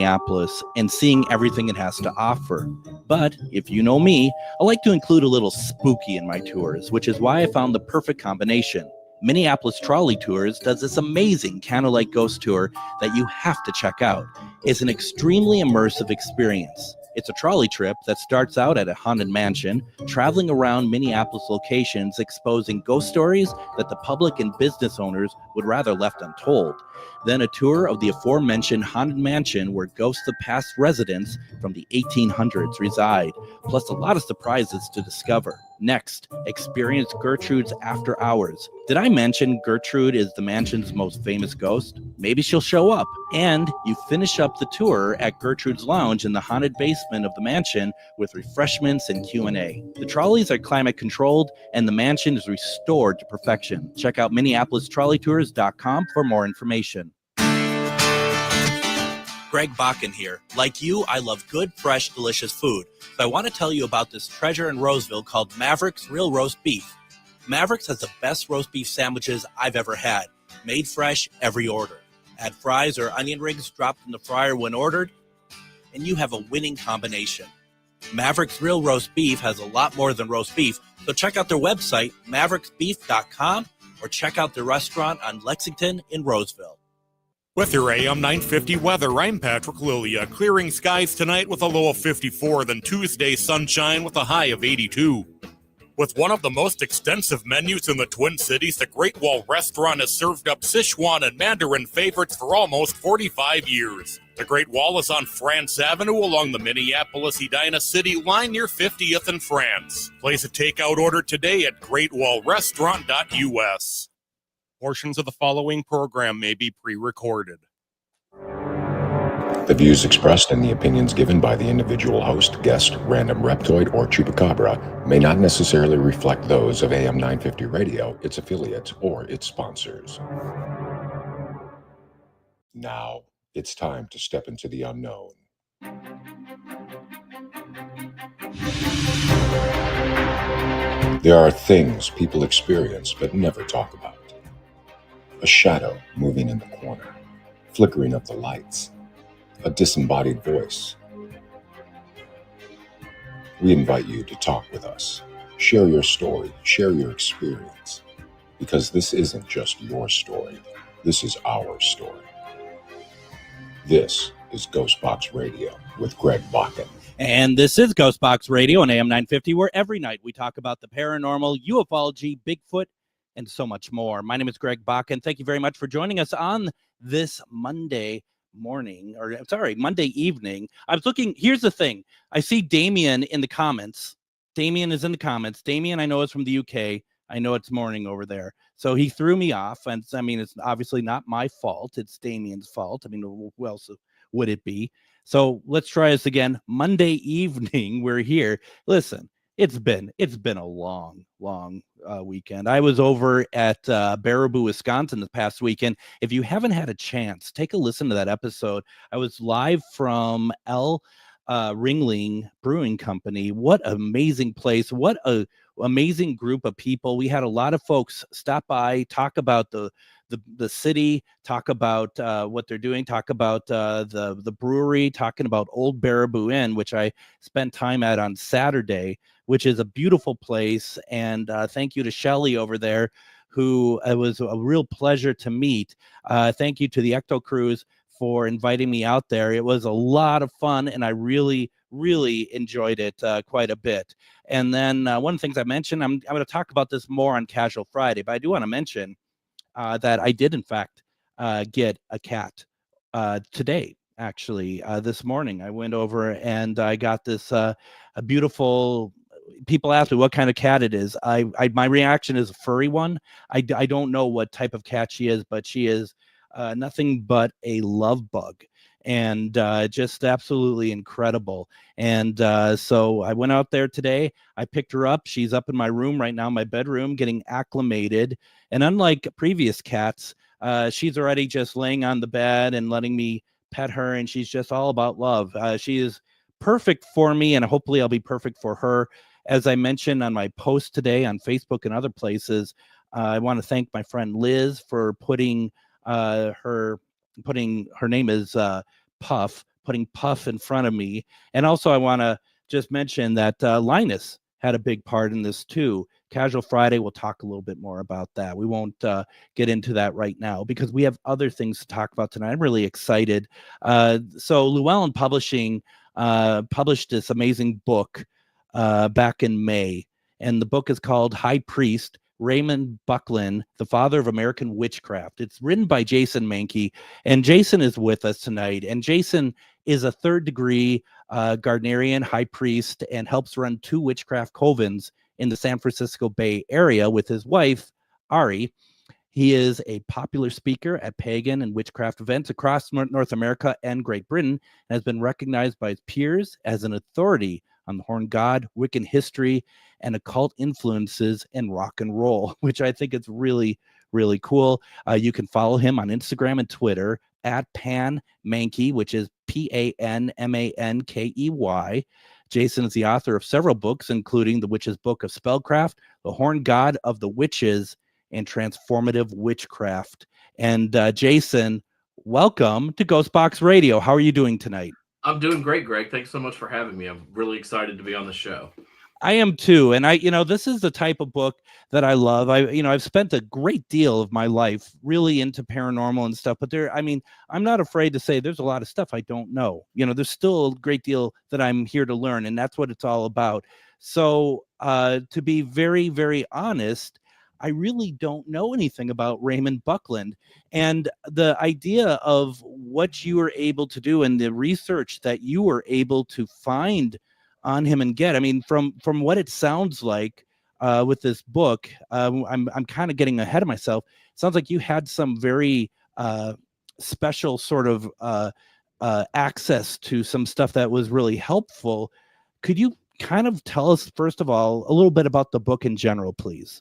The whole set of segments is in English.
Minneapolis and seeing everything it has to offer. But if you know me, I like to include a little spooky in my tours, which is why I found the perfect combination. Minneapolis Trolley Tours does this amazing candlelight ghost tour that you have to check out. It's an extremely immersive experience. It's a trolley trip that starts out at a haunted mansion, traveling around Minneapolis locations, exposing ghost stories that the public and business owners would rather left untold. Then a tour of the aforementioned haunted mansion where ghosts of past residents from the 1800s reside, plus a lot of surprises to discover. Next, experience Gertrude's After Hours. Did I mention Gertrude is the mansion's most famous ghost? Maybe she'll show up. And you finish up the tour at Gertrude's Lounge in the haunted basement of the mansion with refreshments and Q&A. The trolleys are climate controlled and the mansion is restored to perfection. Check out MinneapolisTrolleyTours.com for more information. Greg Bakun here. Like you, I love good, fresh, delicious food. So I want to tell you about this treasure in Roseville called Maverick's Real Roast Beef. Maverick's has the best roast beef sandwiches I've ever had. Made fresh every order. Add fries or onion rings dropped in the fryer when ordered, and you have a winning combination. Maverick's Real Roast Beef has a lot more than roast beef, so check out their website, mavericksbeef.com, or check out their restaurant on Lexington in Roseville. With your AM 950 weather, I'm Patrick Lilia. Clearing skies tonight with a low of 54, then Tuesday sunshine with a high of 82. With one of the most extensive menus in the Twin Cities, the Great Wall Restaurant has served up Sichuan and Mandarin favorites for almost 45 years. The Great Wall is on France Avenue along the Minneapolis-Edina City line near 50th and France. Place a takeout order today at greatwallrestaurant.us. Portions of the following program may be pre-recorded. The views expressed and the opinions given by the individual host, guest, random reptoid, or chupacabra may not necessarily reflect those of AM 950 Radio, its affiliates, or its sponsors. Now, it's time to step into the unknown. There are things people experience but never talk about. A shadow moving in the corner, flickering of the lights, a disembodied voice. We invite you to talk with us. Share your story, share your experience, because this isn't just your story, this is our story. This is GhostBox Radio with Greg Bakun. And this is GhostBox Radio on AM 950, where every night we talk about the paranormal, ufology, Bigfoot, and so much more. My name is Greg Bakun. Thank you very much for joining us on this Monday evening. I was looking, here's the thing. I see Damien in the comments. Damien is in the comments. Damien, I know, is from the UK. I know it's morning over there. So he threw me off. And I mean, it's obviously not my fault. It's Damien's fault. I mean, who else would it be? So let's try this again. Monday evening, we're here. Listen, it's been a long weekend. I was over at Baraboo, Wisconsin this past weekend. If you haven't had a chance, take a listen to that episode. I was live from Ringling Brewing Company. What an amazing place. What a amazing group of people. We had a lot of folks stop by, talk about the city, talk about what they're doing, talk about the brewery, talking about Old Baraboo Inn, which I spent time at on Saturday, which is a beautiful place. And thank you to Shelly over there, who it was a real pleasure to meet. Thank you to the Ecto Cruise for inviting me out there. It was a lot of fun, and I really enjoyed it quite a bit. And then one of the things I mentioned, I'm going to talk about this more on Casual Friday, but I do want to mention that I did, in fact, get a cat today. Actually, this morning I went over and I got this a beautiful. People ask me what kind of cat it is. My reaction is a furry one. I don't know what type of cat she is, but she is nothing but a love bug, and just absolutely incredible. And so I went out there today. I picked her up. She's up in my room right now, my bedroom, getting acclimated. And unlike previous cats, she's already just laying on the bed and letting me pet her, and she's just all about love. She is perfect for me, and hopefully I'll be perfect for her. As I mentioned on my post today on Facebook and other places, I want to thank my friend Liz for putting her name is Puff putting Puff in front of me. And also I want to just mention that Linus had a big part in this too. Casual Friday, we'll talk a little bit more about that. We won't get into that right now because we have other things to talk about tonight. I'm really excited. So Llewellyn Publshing published this amazing book back in May, and the book is called High Priest-Raymond Buckland, the Father of American Witchcraft. It's written by Jason Mankey, and Jason is with us tonight. And Jason is a third-degree Gardnerian high priest and helps run 2 witchcraft covens in the San Francisco Bay Area with his wife, Ari. He is a popular speaker at pagan and witchcraft events across North America and Great Britain, and has been recognized by his peers as an authority on the Horned God, Wiccan history, and occult influences in rock and roll, which I think is really, really cool. You can follow him on Instagram and Twitter at Pan Mankey, which is PANMANKEY. Jason is the author of several books, including The Witch's Book of Spellcraft, The Horned God of the Witches, and Transformative Witchcraft. And Jason, welcome to GhostBox Radio. How are you doing tonight? I'm doing great, Greg. Thanks so much for having me. I'm really excited to be on the show. I am too. And this is the type of book that I love. I've spent a great deal of my life really into paranormal and stuff, but I'm not afraid to say there's a lot of stuff I don't know. There's still a great deal that I'm here to learn, and that's what it's all about. So to be very, very honest, I really don't know anything about Raymond Buckland, and the idea of what you were able to do and the research that you were able to find on him and get. From what it sounds like with this book, I'm kind of getting ahead of myself. It sounds like you had some very special sort of access to some stuff that was really helpful. Could you kind of tell us, first of all, a little bit about the book in general, please?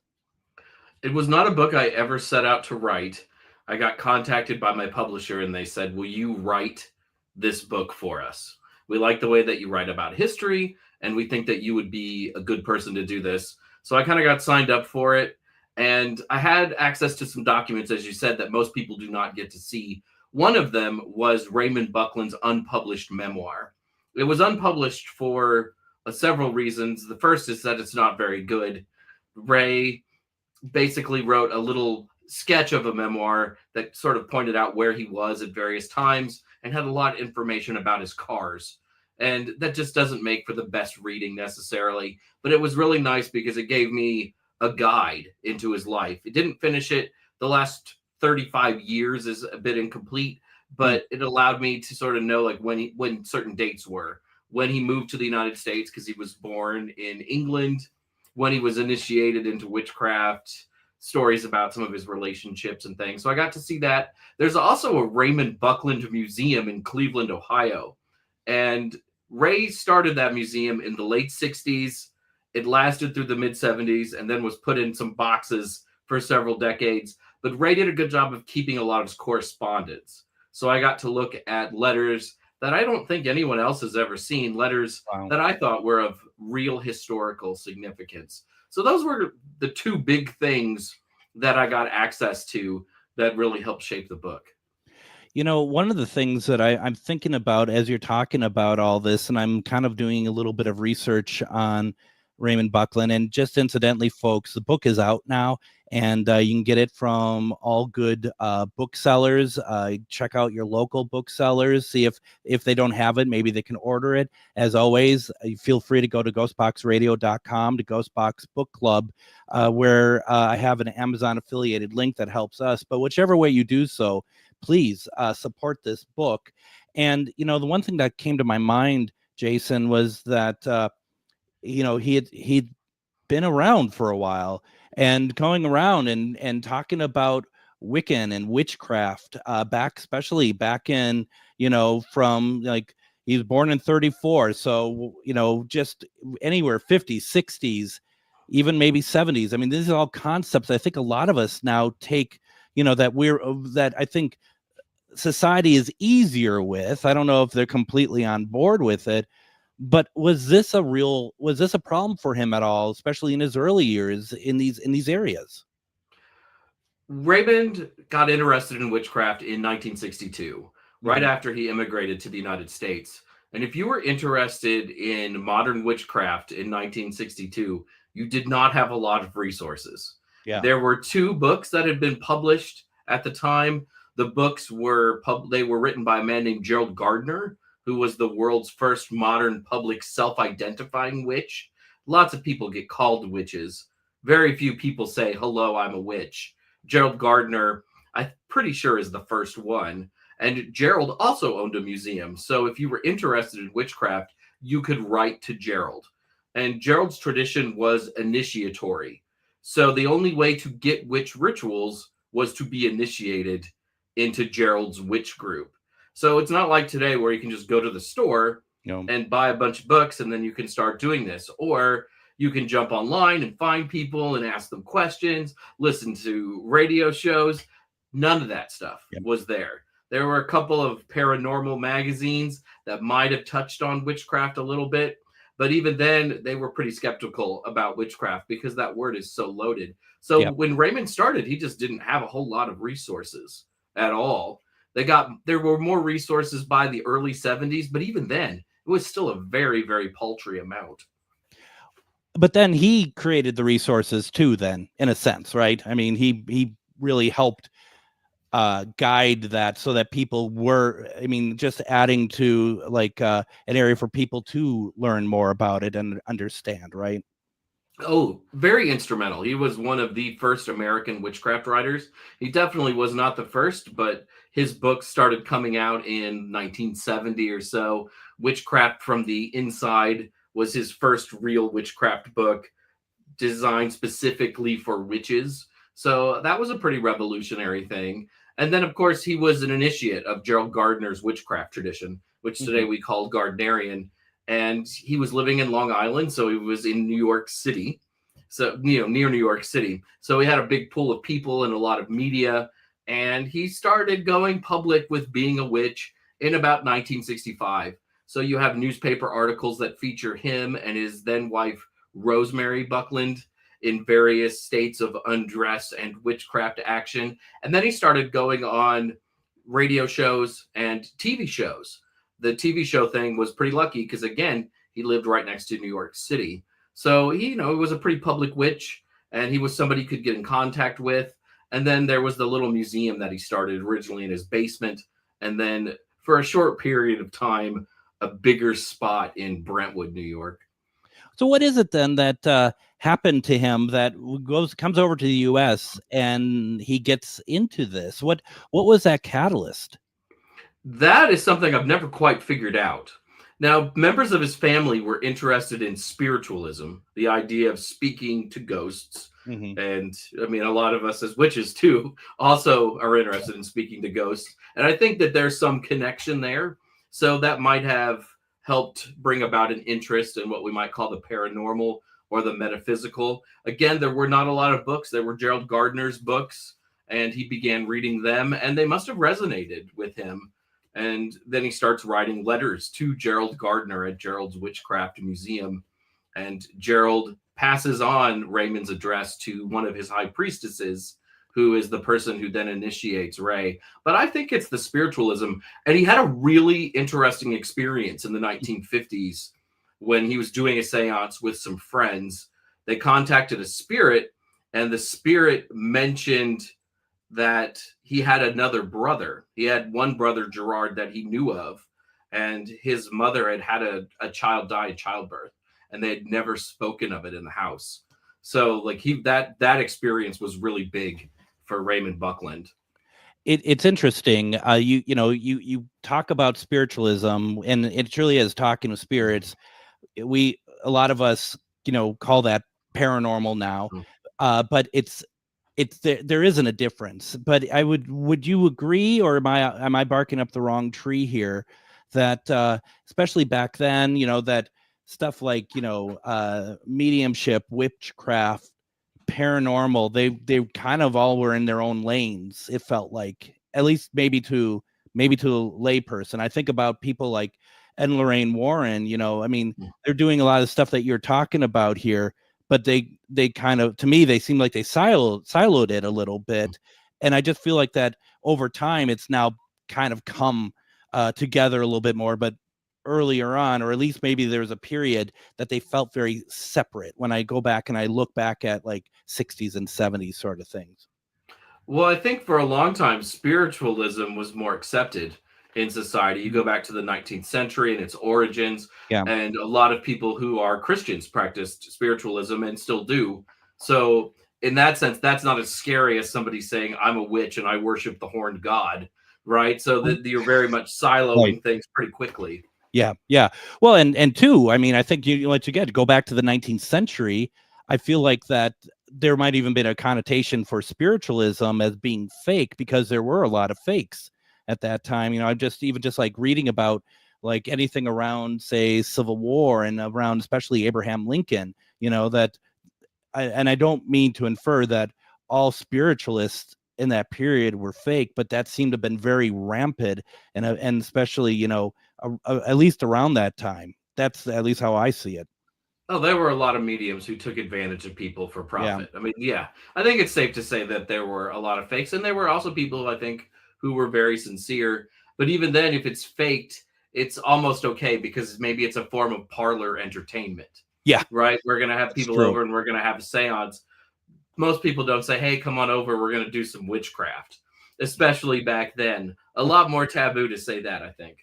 It was not a book I ever set out to write. I got contacted by my publisher and they said, will you write this book for us? We like the way that you write about history, and we think that you would be a good person to do this. So I kind of got signed up for it, and I had access to some documents, as you said, that most people do not get to see. One of them was Raymond Buckland's unpublished memoir. It was unpublished for several reasons. The first is that it's not very good. Ray basically wrote a little sketch of a memoir that sort of pointed out where he was at various times and had a lot of information about his cars. And that just doesn't make for the best reading necessarily. But it was really nice because it gave me a guide into his life. It didn't finish it. The last 35 years is a bit incomplete, but it allowed me to sort of know like when certain dates were. When he moved to the United States because he was born in England, when he was initiated into witchcraft, stories about some of his relationships and things. So I got to see that. There's also a Raymond Buckland Museum in Cleveland, Ohio. And Ray started that museum in the late 60s. It lasted through the mid 70s and then was put in some boxes for several decades. But Ray did a good job of keeping a lot of his correspondence. So I got to look at letters that I don't think anyone else has ever seen, letters that I thought were of real historical significance. So those were the two big things that I got access to that really helped shape the book. One of the things that I'm thinking about as you're talking about all this, and I'm kind of doing a little bit of research on Raymond Buckland, and just incidentally, folks, the book is out now, and you can get it from all good booksellers. Check out your local booksellers. See if they don't have it, maybe they can order it. As always, feel free to go to ghostboxradio.com to Ghostbox Book Club, where I have an Amazon affiliated link that helps us. But whichever way you do so, please support this book. And the one thing that came to my mind, Jason, was that he'd been around for a while, and going around and talking about Wiccan and witchcraft especially back in, from like, he was born in 34. So, just anywhere 50s, 60s, even maybe 70s. These are all concepts I think a lot of us now take, that I think society is easier with. I don't know if they're completely on board with it. But was this a problem for him at all, especially in his early years in these areas? Raymond got interested in witchcraft in 1962 right after he immigrated to the United States. And if you were interested in modern witchcraft in 1962, you did not have a lot of resources. Yeah. There were 2 books that had been published at the time. The books were they were written by a man named Gerald Gardner, who was the world's first modern public self-identifying witch. Lots of people get called witches. Very few people say, "Hello, I'm a witch." Gerald Gardner, I'm pretty sure, is the first one. And Gerald also owned a museum. So if you were interested in witchcraft, you could write to Gerald. And Gerald's tradition was initiatory. So the only way to get witch rituals was to be initiated into Gerald's witch group. So it's not like today where you can just go to the store and buy a bunch of books and then you can start doing this. Or you can jump online and find people and ask them questions, listen to radio shows. None of that stuff was there. There were a couple of paranormal magazines that might have touched on witchcraft a little bit, but even then they were pretty skeptical about witchcraft because that word is so loaded. So when Raymond started, he just didn't have a whole lot of resources at all. There were more resources by the early 70s, but even then it was still a very, very paltry amount. But then he created the resources too, then, in a sense, right? I mean, he really helped guide that so that people were, I mean, just adding to like an area for people to learn more about it and understand, right? Oh, very instrumental. He was one of the first American witchcraft writers. He definitely was not the first, but his books started coming out in 1970 or so. Witchcraft from the Inside was his first real witchcraft book designed specifically for witches. So that was a pretty revolutionary thing. And then, of course, he was an initiate of Gerald Gardner's witchcraft tradition, which today we call Gardnerian. And he was living in Long Island, so he was in New York City, so near New York City. So he had a big pool of people and a lot of media. And he started going public with being a witch in about 1965. So you have newspaper articles that feature him and his then wife, Rosemary Buckland, in various states of undress and witchcraft action. And then he started going on radio shows and TV shows. The TV show thing was pretty lucky because, again, he lived right next to New York City. So he was a pretty public witch, and he was somebody you could get in contact with. And then there was the little museum that he started originally in his basement. And then for a short period of time, a bigger spot in Brentwood, New York. So what is it then that happened to him that comes over to the U.S. and he gets into this? What was that catalyst? That is something I've never quite figured out. Now, members of his family were interested in spiritualism, the idea of speaking to ghosts. And I mean, a lot of us as witches too also are interested in speaking to ghosts. And I think that there's some connection there. So that might have helped bring about an interest in what we might call the paranormal or the metaphysical. Again, there were not a lot of books. There were Gerald Gardner's books, and he began reading them, and they must have resonated with him. And then he starts writing letters to Gerald Gardner at Gerald's Witchcraft Museum. And Gerald passes on Raymond's address to one of his high priestesses, who is the person who then initiates Ray. But I think it's the spiritualism. And he had a really interesting experience in the 1950s when he was doing a seance with some friends. They contacted a spirit, and the spirit mentioned that he had another brother. He had one brother, Gerard, that he knew of, and his mother had a child die in childbirth, and they had never spoken of it in the house. So like that experience was really big for Raymond Buckland. It's interesting. You talk about spiritualism, and it truly is talking to spirits. A lot of us, call that paranormal now, but there isn't a difference. But would you agree, or am I barking up the wrong tree here, that especially back then, that stuff like mediumship, witchcraft, paranormal, they kind of all were in their own lanes, it felt like, at least maybe to a layperson. I think about people like Ed and Lorraine Warren. I mean, they're doing a lot of stuff that you're talking about here, but they kind of, to me, they seem like they siloed it a little bit. And I just feel like that over time, it's now kind of come together a little bit more, but earlier on, or at least maybe there was a period that they felt very separate when I go back and I look back at like 60s and 70s sort of things. Well, I think for a long time, spiritualism was more accepted in society. You go back to the 19th century and its origins, and a lot of people who are Christians practiced spiritualism and still do. So in that sense, that's not as scary as somebody saying, I'm a witch and I worship the horned god, right? So that you're very much siloing things pretty quickly. Yeah. Well, and two, I mean, I think you go back to the 19th century. I feel like that there might even been a connotation for spiritualism as being fake because there were a lot of fakes at that time. I'm just like reading about like anything around, say, Civil War and around especially Abraham Lincoln, that I don't mean to infer that all spiritualists in that period were fake, but that seemed to have been very rampant and especially, at least around that time. That's at least how I see it. Oh, there were a lot of mediums who took advantage of people for profit. I mean, I think it's safe to say that there were a lot of fakes, and there were also people, I think, who were very sincere. But even then, if it's faked, it's almost okay because maybe it's a form of parlor entertainment. Yeah. Right? We're going to have people over and we're going to have a seance. Most people don't say, hey, come on over. We're going to do some witchcraft, especially back then. A lot more taboo to say that, I think.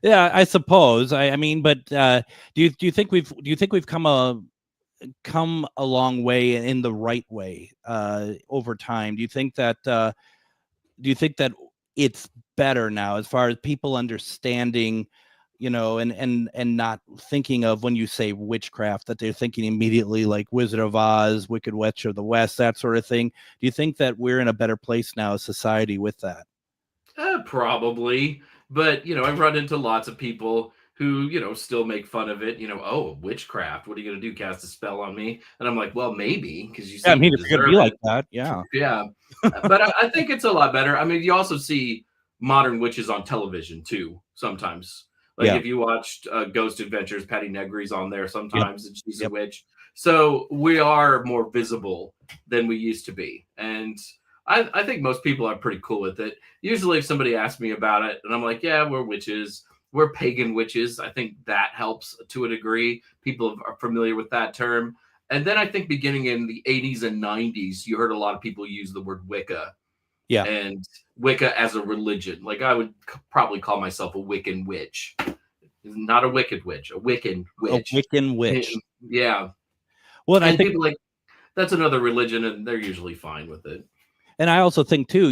Yeah, I suppose. I mean, but do you think we've come a long way in the right way over time? Do you think that it's better now as far as people understanding, and not thinking of, when you say witchcraft, that they're thinking immediately like Wizard of Oz, Wicked Witch of the West, that sort of thing? Do you think that we're in a better place now as society with that? Probably. But, I've run into lots of people who, still make fun of it. Oh, witchcraft. What are you going to do? Cast a spell on me? And I'm like, well, maybe, because you seem to it's going to be like that. Yeah. Yeah. But I think it's a lot better. I mean, you also see modern witches on television, too, sometimes. Like if you watched Ghost Adventures, Patty Negri's on there sometimes, and she's a witch. So we are more visible than we used to be. And I think most people are pretty cool with it. Usually if somebody asks me about it and I'm like, yeah, we're witches, we're pagan witches, I think that helps to a degree. People are familiar with that term. And then I think beginning in the 80s and 90s, you heard a lot of people use the word Wicca. Yeah. And Wicca as a religion. Like I would probably call myself a Wiccan witch. Not a wicked witch, a Wiccan witch. A Wiccan witch. Yeah. Well, and I think people like, that's another religion and they're usually fine with it. And I also think too,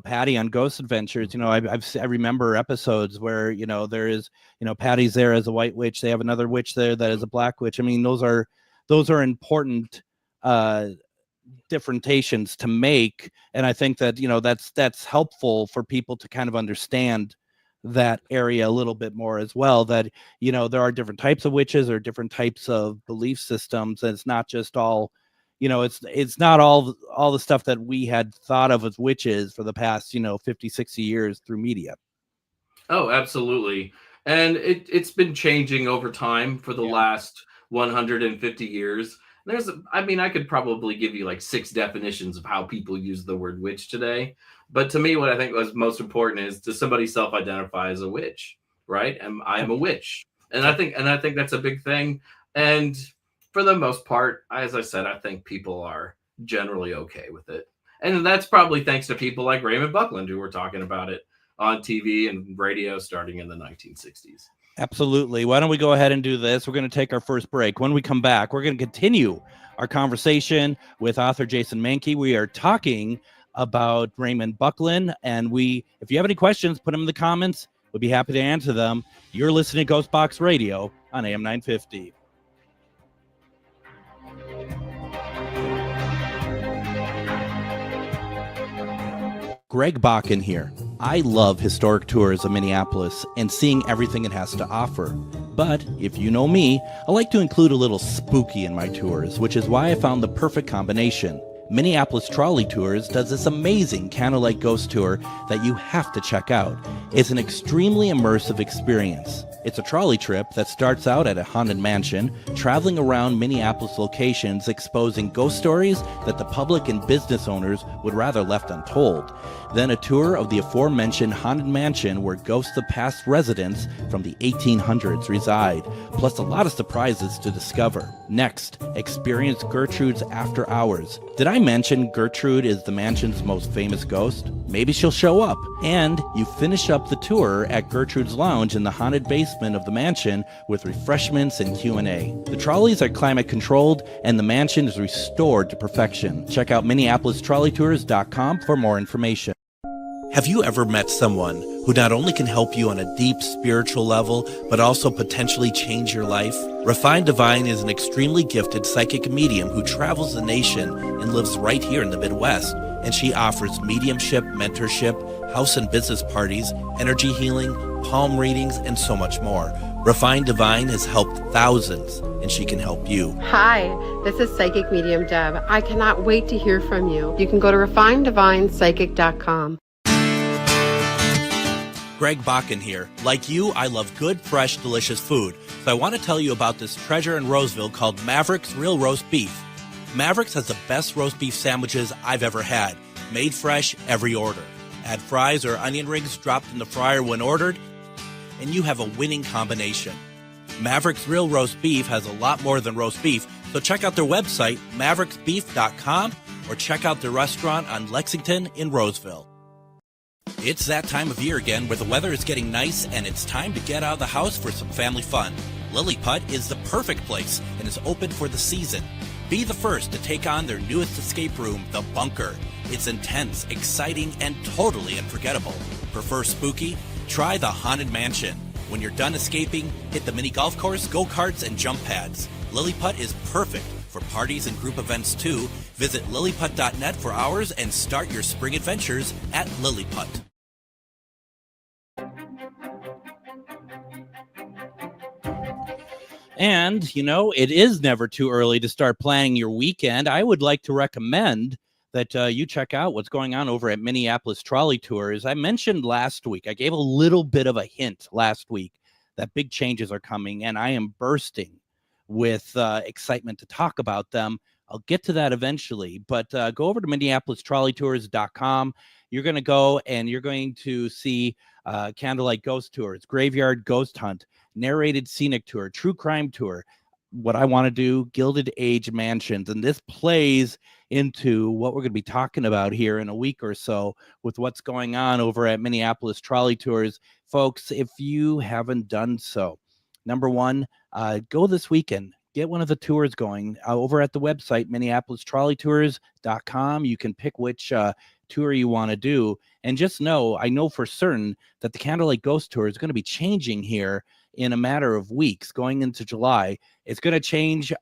Patty on Ghost Adventures, I remember episodes where, there is, Patty's there as a white witch. They have another witch there that is a black witch. I mean, those are important differentiations to make. And I think that, that's helpful for people to kind of understand that area a little bit more as well, that, there are different types of witches or different types of belief systems. And it's not just all, it's not all the stuff that we had thought of as witches for the past, 50, 60 years through media. Oh, absolutely. And it's been changing over time for the last 150 years. I could probably give you like 6 definitions of how people use the word witch today. But to me, what I think was most important is, does somebody self-identify as a witch, right? I am a witch. And I think that's a big thing. And for the most part, as I said, I think people are generally okay with it. And that's probably thanks to people like Raymond Buckland, who were talking about it on TV and radio starting in the 1960s. Absolutely. Why don't we go ahead and do this? We're going to take our first break. When we come back, we're going to continue our conversation with author Jason Mankey. We are talking about Raymond Buckland. And if you have any questions, put them in the comments. We'll be happy to answer them. You're listening to GhostBox Radio on AM 950. Greg Bakun here. I love historic tours of Minneapolis and seeing everything it has to offer. But if you know me, I like to include a little spooky in my tours, which is why I found the perfect combination. Minneapolis Trolley Tours does this amazing candlelight ghost tour that you have to check out. It's an extremely immersive experience. It's a trolley trip that starts out at a haunted mansion, traveling around Minneapolis locations exposing ghost stories that the public and business owners would rather left untold. Then a tour of the aforementioned haunted mansion where ghosts of past residents from the 1800s reside, plus a lot of surprises to discover. Next, experience Gertrude's After Hours. Did I mention Gertrude is the mansion's most famous ghost? Maybe she'll show up. And you finish up the tour at Gertrude's Lounge in the haunted basement of the mansion with refreshments and Q&A. The trolleys are climate controlled and the mansion is restored to perfection. Check out MinneapolisTrolleyTours.com for more information. Have you ever met someone who not only can help you on a deep spiritual level, but also potentially change your life? Refined Divine is an extremely gifted psychic medium who travels the nation and lives right here in the Midwest. And she offers mediumship, mentorship, house and business parties, energy healing, palm readings, and so much more. Refined Divine has helped thousands, and she can help you. Hi, this is Psychic Medium Deb. I cannot wait to hear from you. You can go to refineddivinepsychic.com. Greg Bakun here. Like you, I love good, fresh, delicious food. So I want to tell you about this treasure in Roseville called Maverick's Real Roast Beef. Maverick's has the best roast beef sandwiches I've ever had. Made fresh every order. Add fries or onion rings dropped in the fryer when ordered, and you have a winning combination. Maverick's Real Roast Beef has a lot more than roast beef, so check out their website, mavericksbeef.com, or check out their restaurant on Lexington in Roseville. It's that time of year again where the weather is getting nice and it's time to get out of the house for some family fun. Lilliput is the perfect place and is open for the season. Be the first to take on their newest escape room, The Bunker. It's intense, exciting, and totally unforgettable. Prefer spooky? Try the Haunted Mansion. When you're done escaping, hit the mini golf course, go-karts, and jump pads. Lilliput is perfect for parties and group events too. Visit lilliput.net for hours and start your spring adventures at Lilliput. And, you know, it is never too early to start planning your weekend. I would like to recommend that you check out what's going on over at Minneapolis Trolley Tours. I mentioned last week, I gave a little bit of a hint last week that big changes are coming, and I am bursting with excitement to talk about them. I'll get to that eventually, but go over to MinneapolisTrolleyTours.com. You're going to go and you're going to see Candlelight Ghost Tours, Graveyard Ghost Hunt, Narrated Scenic Tour, True Crime Tour, What I Want to Do, Gilded Age Mansions. And this plays into what we're going to be talking about here in a week or so with what's going on over at Minneapolis Trolley Tours. Folks, if you haven't done so, number one, go this weekend. Get one of the tours going over at the website, MinneapolisTrolleyTours.com. You can pick which tour you want to do. And just know, I know for certain that the Candlelight Ghost Tour is going to be changing here in a matter of weeks going into July. It's going to change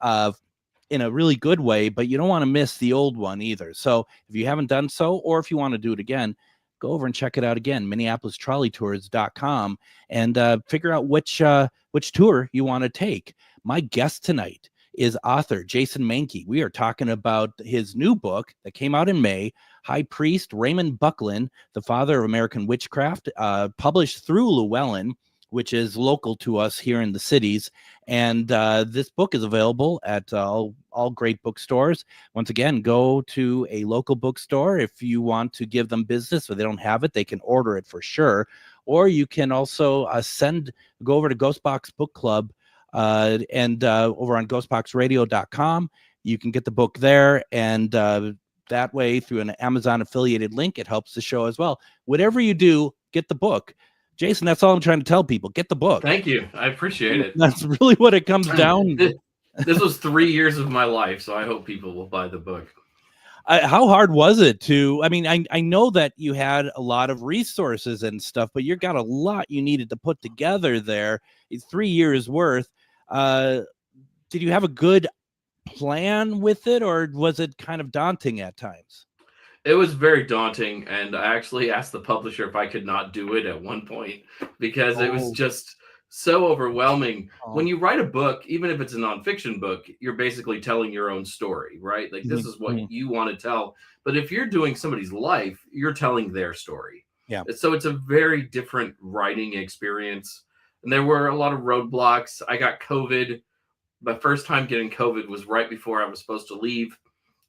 in a really good way, but you don't want to miss the old one either. So if you haven't done so, or if you want to do it again, go over and check it out again, MinneapolisTrolleyTours.com, and figure out which tour you want to take. My guest tonight is author Jason Mankey. We are talking about his new book that came out in May, High Priest-Raymond Buckland, the Father of American Witchcraft, published through Llewellyn, which is local to us here in the cities. And this book is available at all great bookstores. Once again, go to a local bookstore. If you want to give them business or they don't have it, they can order it for sure. Or you can also go over to GhostBox Book Club and over on GhostBoxRadio.com. You can get the book there, and that way through an Amazon affiliated link, it helps the show as well. Whatever you do, get the book. Jason, that's all I'm trying to tell people. Get the book. Thank you. I appreciate it. That's really what it comes down to. This was 3 years of my life, so I hope people will buy the book. How hard was it to, I know that you had a lot of resources and stuff, but you got a lot you needed to put together there. It's 3 years worth. Did you have a good plan with it, or was it kind of daunting at times? It was very daunting, and I actually asked the publisher if I could not do it at one point because it was just so overwhelming. When you write a book, even if it's a nonfiction book, you're basically telling your own story, right? Like this is what you want to tell. But if you're doing somebody's life, you're telling their story. Yeah. So it's a very different writing experience. And there were a lot of roadblocks. I got COVID. My first time getting COVID was right before I was supposed to leave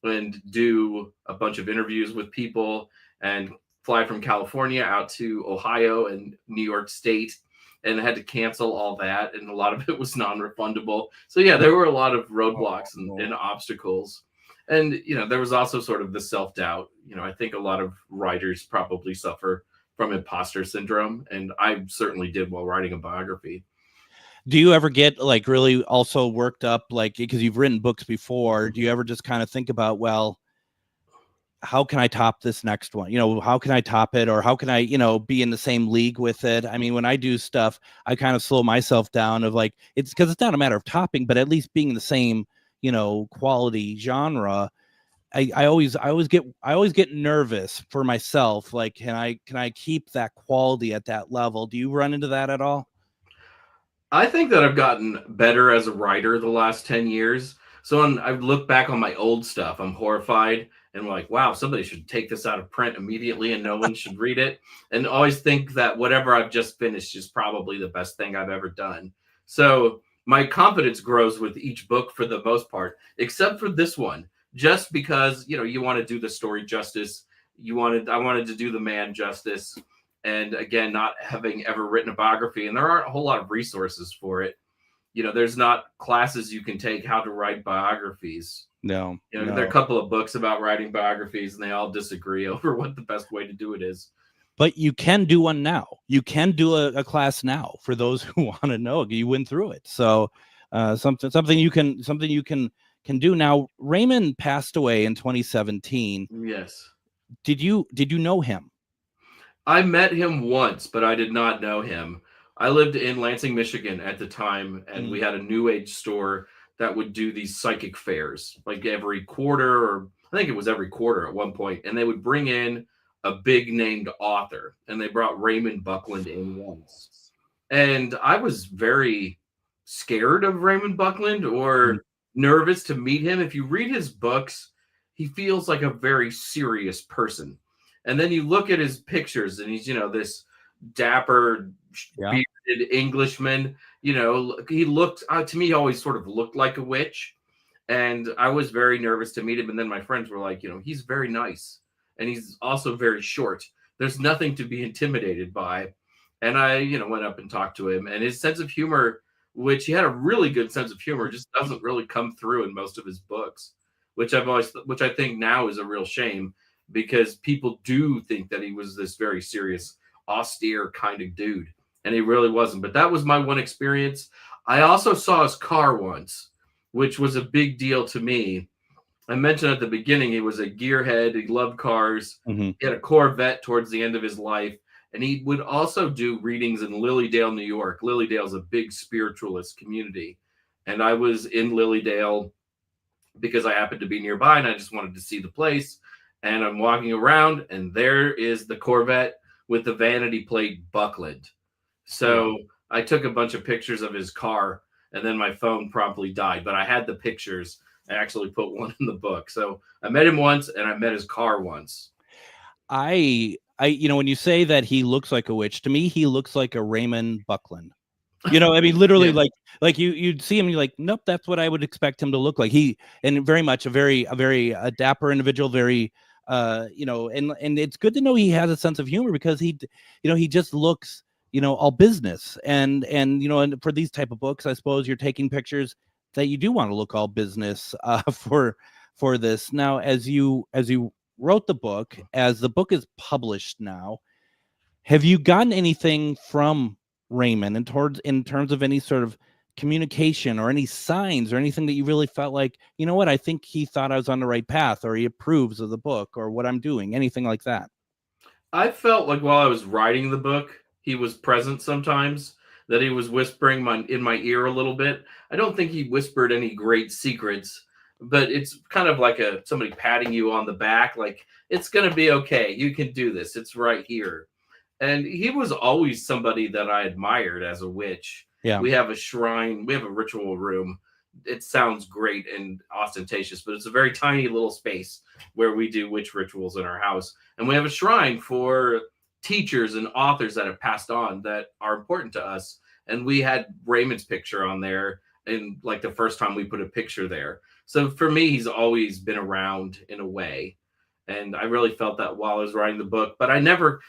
and do a bunch of interviews with people and fly from California out to Ohio and New York State. And I had to cancel all that. And a lot of it was non-refundable. So yeah, there were a lot of roadblocks and obstacles. And, there was also sort of the self-doubt. I think a lot of writers probably suffer from imposter syndrome. And I certainly did while writing a biography. Do you ever get like really also worked up, like, because you've written books before, do you ever just kind of think about, well, how can I top this next one? How can I top it? Or how can I, be in the same league with it? I mean, when I do stuff, I kind of slow myself down of like, it's because it's not a matter of topping, but at least being in the same, quality genre. I always get nervous for myself. Like, can I keep that quality at that level? Do you run into that at all? I think that I've gotten better as a writer the last 10 years. So when I look back on my old stuff, I'm horrified and like, wow, somebody should take this out of print immediately and no one should read it. And always think that whatever I've just finished is probably the best thing I've ever done. So my confidence grows with each book for the most part, except for this one, just because, you want to do the story justice. I wanted to do the man justice. And again, not having ever written a biography, and there aren't a whole lot of resources for it. There's not classes you can take how to write biographies. No. There are a couple of books about writing biographies, and they all disagree over what the best way to do it is. But you can do one now. You can do a class now for those who want to know. You went through it, so something you can do now. Raymond passed away in 2017. Yes. Did you know him? I met him once, but I did not know him. I lived in Lansing, Michigan at the time, and we had a New Age store that would do these psychic fairs like every quarter, or I think it was every quarter at one point, and they would bring in a big named author, and they brought Raymond Buckland in once. And I was very scared of Raymond Buckland or nervous to meet him. If you read his books, he feels like a very serious person. And then you look at his pictures and he's, this dapper, bearded Englishman. He looked, to me, he always sort of looked like a witch. And I was very nervous to meet him. And then my friends were like, he's very nice. And he's also very short. There's nothing to be intimidated by. And I, went up and talked to him. And his sense of humor, which he had a really good sense of humor, just doesn't really come through in most of his books, which I think now is a real shame. Because people do think that he was this very serious, austere kind of dude. And he really wasn't. But that was my one experience. I also saw his car once, which was a big deal to me. I mentioned at the beginning, he was a gearhead. He loved cars. He had a Corvette towards the end of his life. And he would also do readings in Lilydale, New York. Lilydale is a big spiritualist community. And I was in Lilydale because I happened to be nearby and I just wanted to see the place. And I'm walking around, and there is the Corvette with the vanity plate Buckland. So I took a bunch of pictures of his car, and then my phone promptly died. But I had the pictures. I actually put one in the book. So I met him once, and I met his car once. I when you say that he looks like a witch, to me, he looks like a Raymond Buckland. I mean, literally, like you'd see him, and you're like, nope, that's what I would expect him to look like. And very much a very dapper individual, very. And it's good to know he has a sense of humor because he just looks, all business and for these type of books, I suppose you're taking pictures that you do want to look all business for this. Now, as you wrote the book, as the book is published now, have you gotten anything from Raymond in terms of any sort of communication or any signs or anything that you really felt like, I think he thought I was on the right path, or he approves of the book or what I'm doing, anything like that? I felt like while I was writing the book, he was present sometimes, that he was whispering in my ear a little bit. I don't think he whispered any great secrets, but it's kind of like somebody patting you on the back, like, it's going to be okay. You can do this. It's right here. And he was always somebody that I admired as a witch. Yeah. We have a shrine. We have a ritual room. It sounds great and ostentatious, but it's a very tiny little space where we do witch rituals in our house. And we have a shrine for teachers and authors that have passed on that are important to us. and we had Raymond's picture on there, and like the first time we put a picture there. So for me, he's always been around in a way, and I really felt that while I was writing the book. But I've never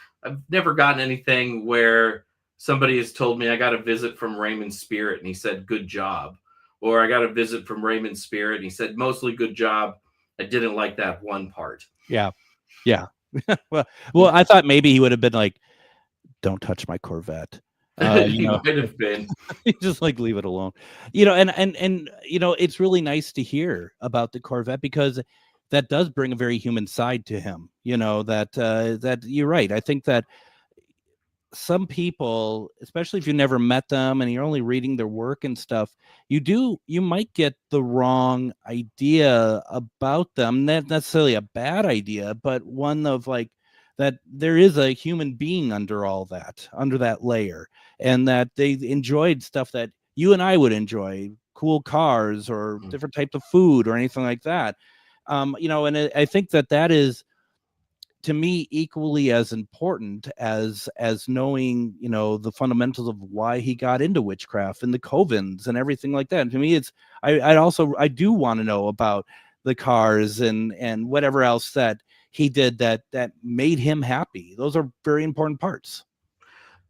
gotten anything where somebody has told me I got a visit from Raymond's spirit and he said good job, or I got a visit from Raymond's spirit and he said mostly good job. I didn't like that one part. Yeah. well, I thought maybe he would have been like, don't touch my Corvette. He might have been. Just like leave it alone. And it's really nice to hear about the Corvette, because that does bring a very human side to him. That you're right. I think that some people, especially if you never met them and you're only reading their work and stuff, you might get the wrong idea about them. Not necessarily a bad idea, but one of like that there is a human being under all that, under that layer, and that they enjoyed stuff that you and I would enjoy, cool cars or different types of food or anything like that. And I think that is, to me, equally as important as knowing, the fundamentals of why he got into witchcraft and the covens and everything like that. And to me, I do want to know about the cars and whatever else that he did that made him happy. Those are very important parts.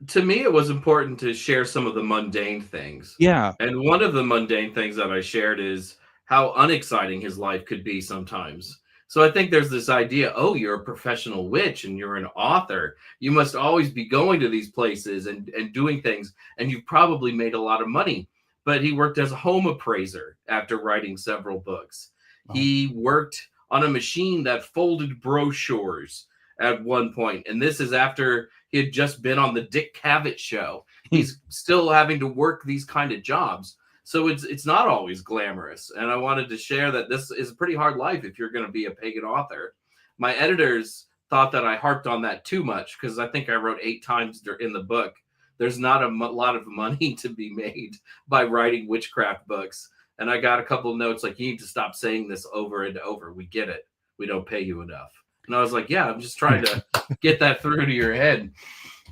To me, it was important to share some of the mundane things. Yeah. And one of the mundane things that I shared is how unexciting his life could be sometimes. So I think there's this idea, oh, you're a professional witch and you're an author. You must always be going to these places and doing things, and you've probably made a lot of money. But he worked as a home appraiser after writing several books. Oh. He worked on a machine that folded brochures at one point. And this is after he had just been on the Dick Cavett show. He's still having to work these kind of jobs. So it's not always glamorous. And I wanted to share that this is a pretty hard life if you're going to be a pagan author. My editors thought that I harped on that too much, because I think I wrote 8 times in the book. There's not a lot of money to be made by writing witchcraft books. And I got a couple of notes like, you need to stop saying this over and over. We get it. We don't pay you enough. And I was like, yeah, I'm just trying to get that through to your head.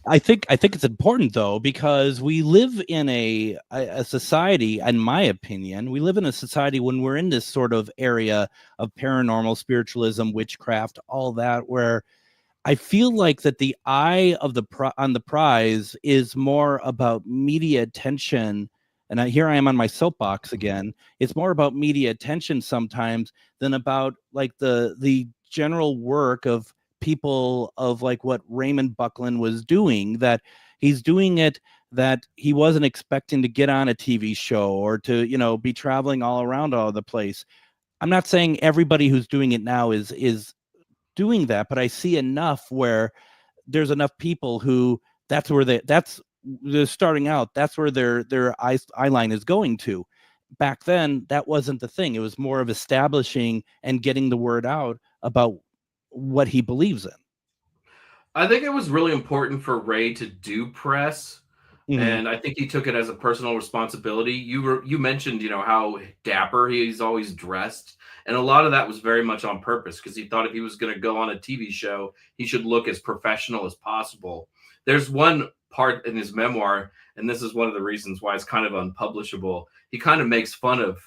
I think it's important, though, because we live in a society, in my opinion, we live in a society when we're in this sort of area of paranormal, spiritualism, witchcraft, all that, where I feel like that the eye of on the prize is more about media attention. And here I am on my soapbox again. It's more about media attention sometimes than about like the general work of people of like what Raymond Buckland was doing, that he's doing it, that he wasn't expecting to get on a TV show or to, be traveling all around all the place. I'm not saying everybody who's doing it now is doing that, but I see enough where there's enough people who they're starting out. That's where their eye line is going to. Back then, that wasn't the thing. It was more of establishing and getting the word out about what he believes in. I think it was really important for Ray to do press. Mm-hmm. And I think he took it as a personal responsibility. You mentioned, how dapper he's always dressed. And a lot of that was very much on purpose, because he thought if he was going to go on a TV show, he should look as professional as possible. There's one part in his memoir, and this is one of the reasons why it's kind of unpublishable. He kind of makes fun of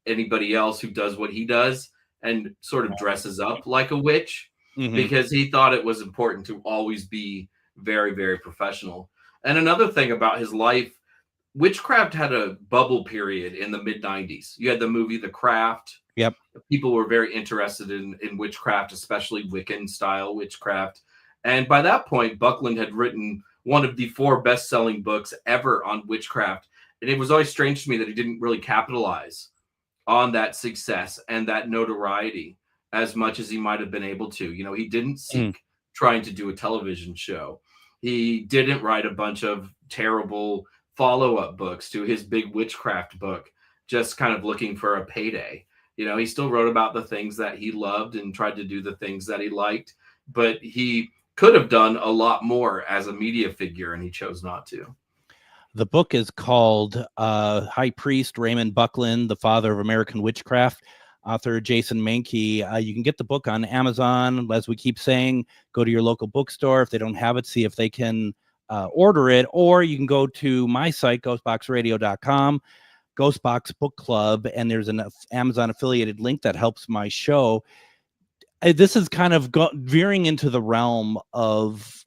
anybody else who does what he does and sort of dresses up like a witch, mm-hmm. because he thought it was important to always be very, very professional. And another thing about his life, witchcraft had a bubble period in the mid-90s. You had the movie The Craft. Yep. People were very interested in witchcraft, especially Wiccan-style witchcraft. And by that point, Buckland had written one of the 4 best-selling books ever on witchcraft. And it was always strange to me that he didn't really capitalize on that success and that notoriety as much as he might have been able to. He didn't seek trying to do a television show. He didn't write a bunch of terrible follow-up books to his big witchcraft book, just kind of looking for a payday. He still wrote about the things that he loved and tried to do the things that he liked, but he could have done a lot more as a media figure, and he chose not to. The book is called High Priest-Raymond Buckland, the Father of American Witchcraft. Author Jason Mankey. You can get the book on Amazon. As we keep saying, go to your local bookstore. If they don't have it, see if they can order it, or you can go to my site, ghostboxradio.com, Ghostbox Book Club, and there's an Amazon affiliated link that helps my show. This is kind of veering into the realm of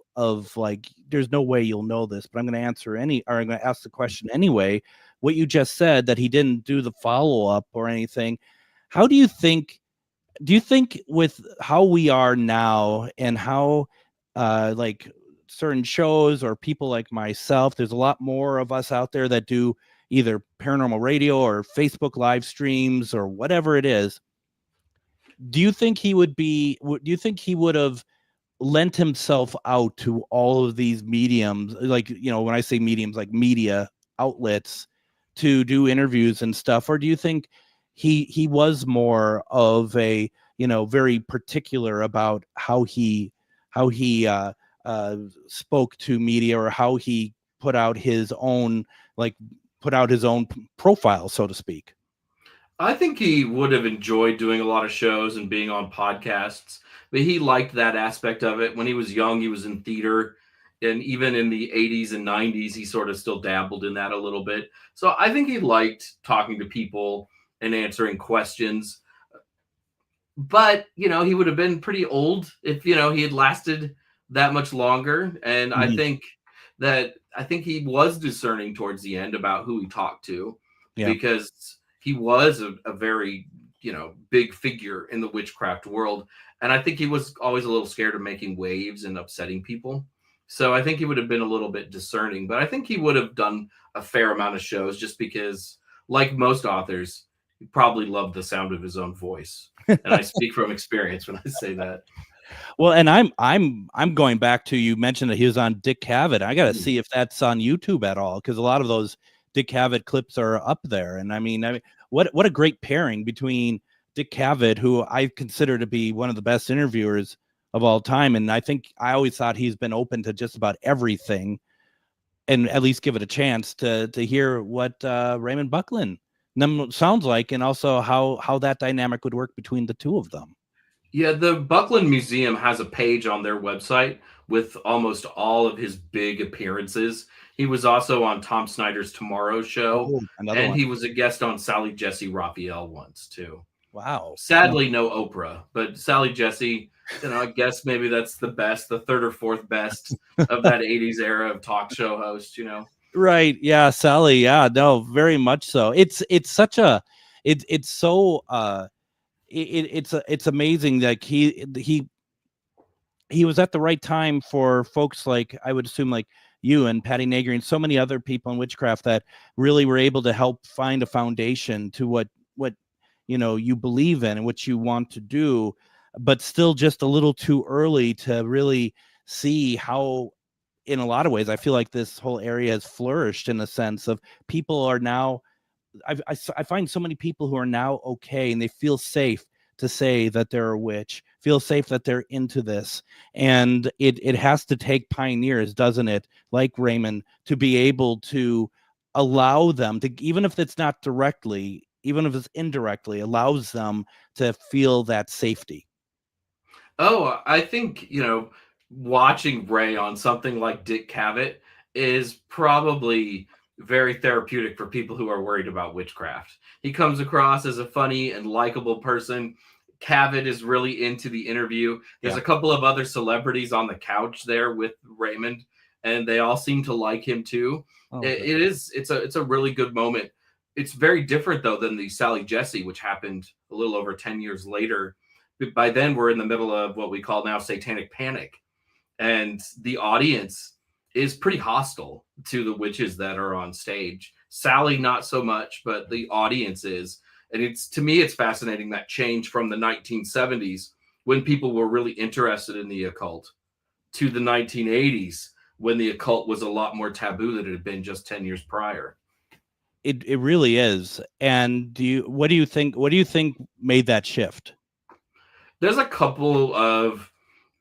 like, there's no way you'll know this, but I'm going to ask the question anyway. What you just said, that he didn't do the follow-up or anything. How do you think with how we are now and how like certain shows or people like myself, there's a lot more of us out there that do either paranormal radio or Facebook live streams or whatever it is. Do you think he would have lent himself out to all of these mediums, like, when I say mediums, like media outlets, to do interviews and stuff? Or do you think he was more of a, very particular about how he spoke to media, or how he put out his own profile, so to speak? I think he would have enjoyed doing a lot of shows and being on podcasts, but he liked that aspect of it. When he was young, he was in theater, and even in the 80s and 90s, he sort of still dabbled in that a little bit. So I think he liked talking to people and answering questions. But, he would have been pretty old if, he had lasted that much longer. And Mm-hmm. I think he was discerning towards the end about who he talked to, because he was a very, big figure in the witchcraft world. And I think he was always a little scared of making waves and upsetting people. So I think he would have been a little bit discerning, but I think he would have done a fair amount of shows, just because, like most authors, he probably loved the sound of his own voice. And I speak from experience when I say that. Well, and I'm going back to, you mentioned that he was on Dick Cavett. I got to see if that's on YouTube at all, because a lot of those Dick Cavett clips are up there. And I mean, what a great pairing between Dick Cavett, who I consider to be one of the best interviewers of all time. And I always thought he's been open to just about everything, and at least give it a chance to hear what Raymond Buckland sounds like, and also how that dynamic would work between the two of them. Yeah, the Buckland Museum has a page on their website with almost all of his big appearances. He was also on Tom Snyder's Tomorrow Show, and he was a guest on Sally Jesse Raphael once too. Wow. Sadly, no Oprah, but Sally Jesse, I guess maybe that's the third or fourth best of that 80s era of talk show host, Right. Yeah. Sally. Yeah, no, very much so. It's amazing. Like he was at the right time for folks like, I would assume, like you and Patty Negri and so many other people in witchcraft that really were able to help find a foundation to what you believe in and what you want to do, but still just a little too early to really see how, in a lot of ways, I feel like this whole area has flourished, in the sense of people are now, I find so many people who are now okay, and they feel safe to say that they're a witch, feel safe that they're into this. And it has to take pioneers, doesn't it, like Raymond, to be able to allow them to, even if it's not directly, even if it's indirectly, allows them to feel that safety. Oh, I think, watching Ray on something like Dick Cavett is probably very therapeutic for people who are worried about witchcraft. He comes across as a funny and likable person. Cavett is really into the interview. There's a couple of other celebrities on the couch there with Raymond, and they all seem to like him too. It's a really good moment. It's very different, though, than the Sally Jesse, which happened a little over 10 years later. But by then, we're in the middle of what we call now satanic panic. And the audience is pretty hostile to the witches that are on stage. Sally, not so much, but the audience is. And to me, it's fascinating, that change from the 1970s, when people were really interested in the occult, to the 1980s, when the occult was a lot more taboo than it had been just 10 years prior. It really is. And what do you think made that shift? There's a couple of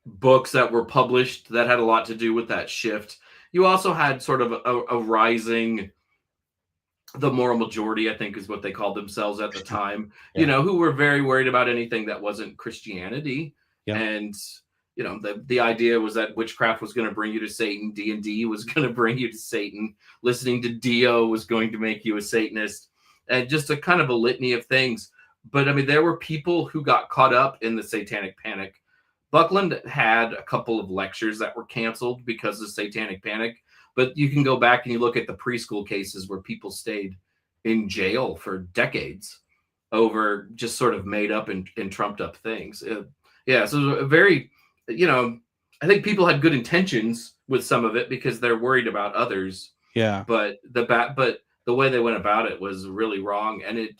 books that were published that had a lot to do with that shift. You also had sort of a rising, the moral majority, I think is what they called themselves at the time, who were very worried about anything that wasn't Christianity. And the idea was that witchcraft was going to bring you to Satan. D&D was going to bring you to Satan. Listening to Dio was going to make you a Satanist, and just a kind of a litany of things. But I mean, there were people who got caught up in the satanic panic. Buckland had a couple of lectures that were canceled because of satanic panic, but you can go back and you look at the preschool cases where people stayed in jail for decades over just sort of made up and trumped up things. So a very, I think people had good intentions with some of it because they're worried about others. Yeah. But the way they went about it was really wrong, and it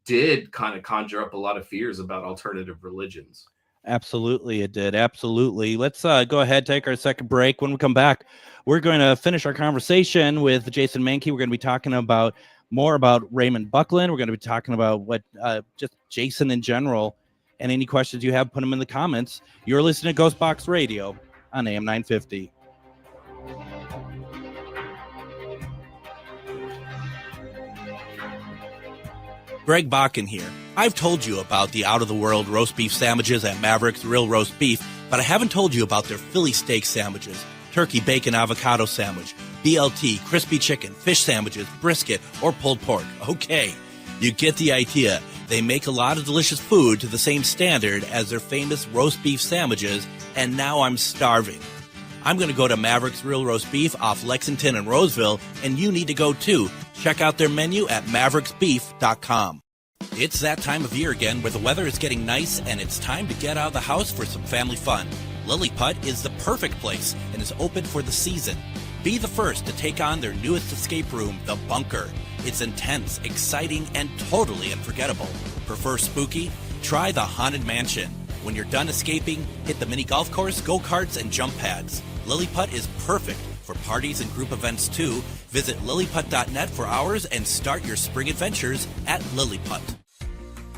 did kind of conjure up a lot of fears about alternative religions. Absolutely, it did. Absolutely. Let's go ahead, take our second break. When we come back, we're going to finish our conversation with Jason Mankey. We're going to be talking about more about Raymond Buckland. We're going to be talking about what just Jason in general. And any questions you have, put them in the comments. You're listening to GhostBox Radio on AM 950. Greg Bakun here. I've told you about the out-of-the-world roast beef sandwiches at Maverick's Real Roast Beef, but I haven't told you about their Philly steak sandwiches, turkey bacon avocado sandwich, BLT, crispy chicken, fish sandwiches, brisket, or pulled pork. Okay, you get the idea. They make a lot of delicious food to the same standard as their famous roast beef sandwiches, and now I'm starving. I'm going to go to Maverick's Real Roast Beef off Lexington and Roseville, and you need to go too. Check out their menu at mavericksbeef.com. It's that time of year again where the weather is getting nice and it's time to get out of the house for some family fun. Lilliput is the perfect place and is open for the season. Be the first to take on their newest escape room, The Bunker. It's intense, exciting, and totally unforgettable. Prefer spooky? Try the Haunted Mansion. When you're done escaping, hit the mini golf course, go-karts, and jump pads. Lilliput is perfect for parties and group events too. Visit lilliput.net for hours and start your spring adventures at Lilliput.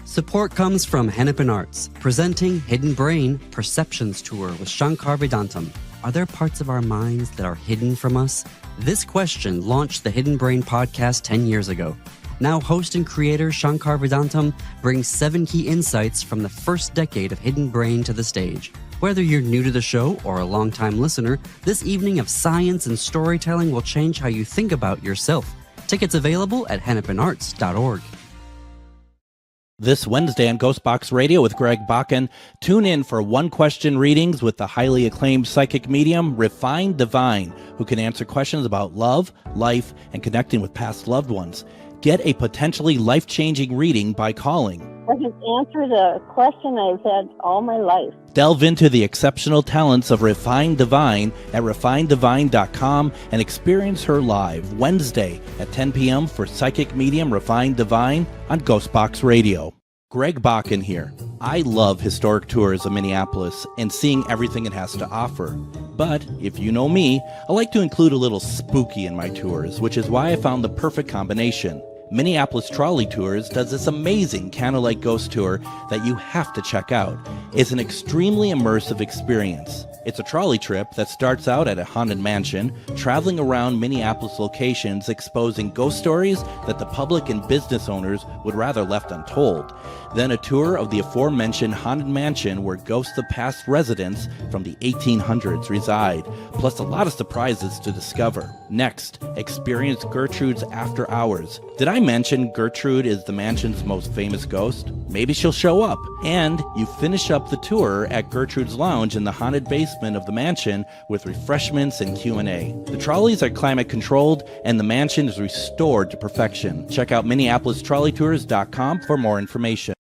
Support comes from Hennepin Arts, presenting Hidden Brain Perceptions Tour with Shankar Vedantam. Are there parts of our minds that are hidden from us? This question launched the Hidden Brain podcast 10 years ago. Now host and creator Shankar Vedantam brings 7 key insights from the first decade of Hidden Brain to the stage. Whether you're new to the show or a longtime listener, this evening of science and storytelling will change how you think about yourself. Tickets available at hennepinarts.org. This Wednesday on GhostBox Radio with Greg Bakun, tune in for one-question readings with the highly acclaimed psychic medium, Refined Divine, who can answer questions about love, life, and connecting with past loved ones. Get a potentially life-changing reading by calling. I can answer the question I've had all my life. Delve into the exceptional talents of Refined Divine at refinedivine.com and experience her live Wednesday at 10 p.m. for psychic medium Refined Divine on GhostBox Radio. Greg Bakun here. I love historic tours of Minneapolis and seeing everything it has to offer. But if you know me, I like to include a little spooky in my tours, which is why I found the perfect combination. Minneapolis Trolley Tours does this amazing candlelight ghost tour that you have to check out. It's an extremely immersive experience. It's a trolley trip that starts out at a haunted mansion, traveling around Minneapolis locations exposing ghost stories that the public and business owners would rather left untold. Then a tour of the aforementioned haunted mansion where ghosts of past residents from the 1800s reside, plus a lot of surprises to discover. Next, experience Gertrude's After Hours. Did I mention Gertrude is the mansion's most famous ghost? Maybe she'll show up. And you finish up the tour at Gertrude's Lounge in the haunted basement of the mansion with refreshments and Q&A. The trolleys are climate controlled and the mansion is restored to perfection. Check out MinneapolisTrolleyTours.com for more information.